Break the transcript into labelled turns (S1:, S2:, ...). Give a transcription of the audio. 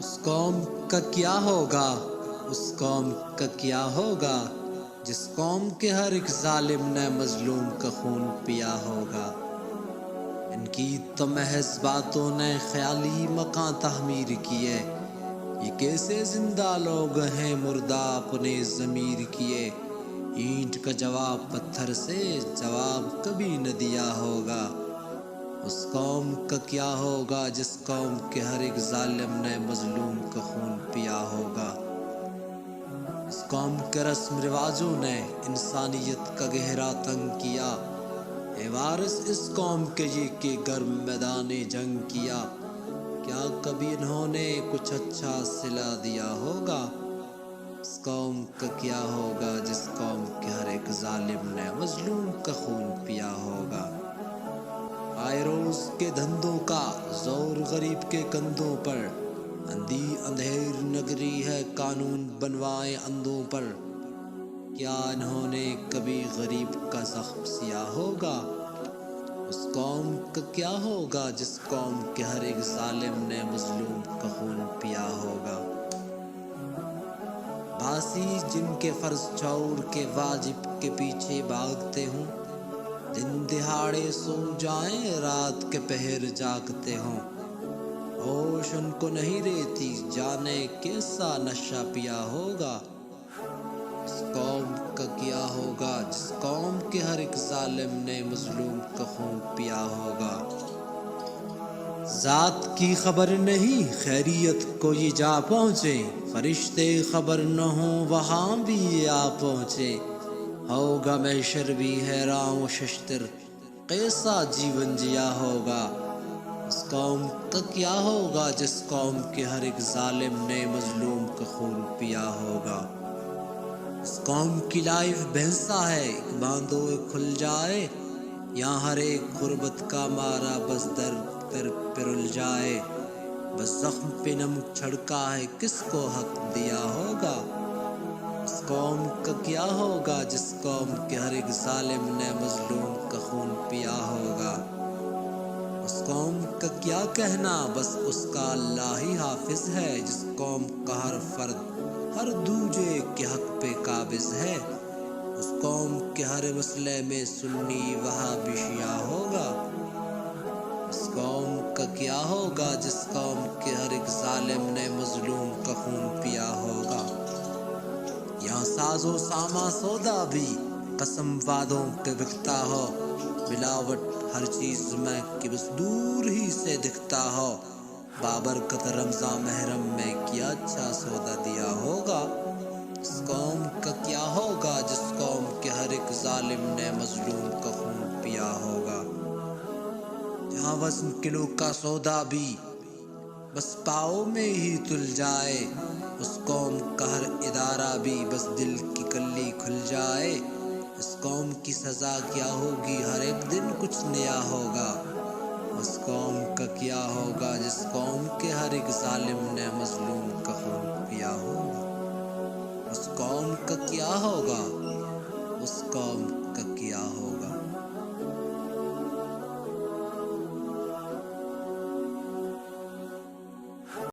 S1: اس قوم کا کیا ہوگا، اس قوم کا کیا ہوگا جس قوم کے ہر ایک ظالم نے مظلوم کا خون پیا ہوگا۔ ان کی تو محض باتوں نے خیالی مکان تعمیر کیے، یہ کیسے زندہ لوگ ہیں مردہ اپنے ضمیر کیے۔ اینٹ کا جواب پتھر سے جواب کبھی نہ دیا ہوگا۔ اس قوم کا کیا ہوگا جس قوم کے ہر ایک ظالم نے مظلوم کا خون پیا ہوگا۔ اس قوم کے رسم رواجوں نے انسانیت کا گہرا تنگ کیا، اے وارث اس قوم کے یہ کہ گرم میدان جنگ کیا۔ کیا کبھی انہوں نے کچھ اچھا صلہ دیا ہوگا؟ اس قوم کا کیا ہوگا جس قوم کے ہر ایک ظالم نے مظلوم کا خون پیا ہوگا۔ آئے روز کے دھندوں کا زور غریب کے کندھوں پر، اندھی اندھیر نگری ہے قانون بنوائے اندھوں پر۔ کیا انہوں نے کبھی غریب کا زخم سیا ہوگا؟ اس قوم کا کیا ہوگا جس قوم کے ہر ایک ظالم نے مظلوم کا خون پیا ہوگا۔ باسی جن کے فرض چھوڑ کے واجب کے پیچھے بھاگتے ہوں، دن دہاڑے سو جائیں رات کے پہر جاگتے ہوں۔ ہوش ان کو نہیں رہتی جانے کیسا نشہ پیا ہوگا۔ اس قوم کا کیا ہوگا جس قوم کے ہر ایک ظالم نے مظلوم کا خون پیا ہوگا۔ ذات کی خبر نہیں خیریت کو یہ جا پہنچے، فرشتے خبر نہ ہوں وہاں بھی یہ آ پہنچے۔ ہوگا محشر بھی حیران و ششتر، کیسا جیون جیا ہوگا۔ اس قوم کا کیا ہوگا جس قوم کے ہر ایک ظالم نے مظلوم کا خون پیا ہوگا۔ اس قوم کی لائف بھینسا ہے، ایک باندھو کھل جائے، یہاں ہر ایک غربت کا مارا بس در پر رل جائے۔ بس زخم پہ نمک چھڑکا ہے کس کو حق دیا ہوگا۔ اس قوم کا کیا ہوگا جس قوم کے ہر ایک ظالم نے مظلوم کا خون پیا ہوگا۔ اس قوم کا کیا کہنا، بس اس کا اللہ ہی حافظ ہے، جس قوم کا ہر فرد ہر دوجے کے حق پہ قابض ہے۔ اس قوم کے ہر مسئلے میں سنی وہابی شیعہ ہوگا۔ اس قوم کا کیا ہوگا جس قوم کے ہر ایک ظالم نے مظلوم کا خون پیا ہوگا۔ یہاں ساز و ساما سودا بھی قسم وعدوں کے بکتا ہو، ملاوٹ ہر چیز میں کہ بس دور ہی سے دکھتا ہو۔ بابرکت رمضان محرم میں کیا اچھا سودا دیا ہوگا۔ اس قوم کا کیا ہوگا جس قوم کے ہر ایک ظالم نے مظلوم کا خون پیا ہوگا۔ جہاں وزن کلو کا سودا بھی بس پاؤں میں ہی تل جائے، اس قوم کا ہر ادارہ بھی بس دل کی کلی کھل جائے۔ اس قوم کی سزا کیا ہوگی، ہر ایک دن کچھ نیا ہوگا۔ اس قوم کا کیا ہوگا جس قوم کے ہر ایک ظالم نے مظلوم کا خون پیا ہوگا۔ اس قوم کا کیا ہوگا، اس قوم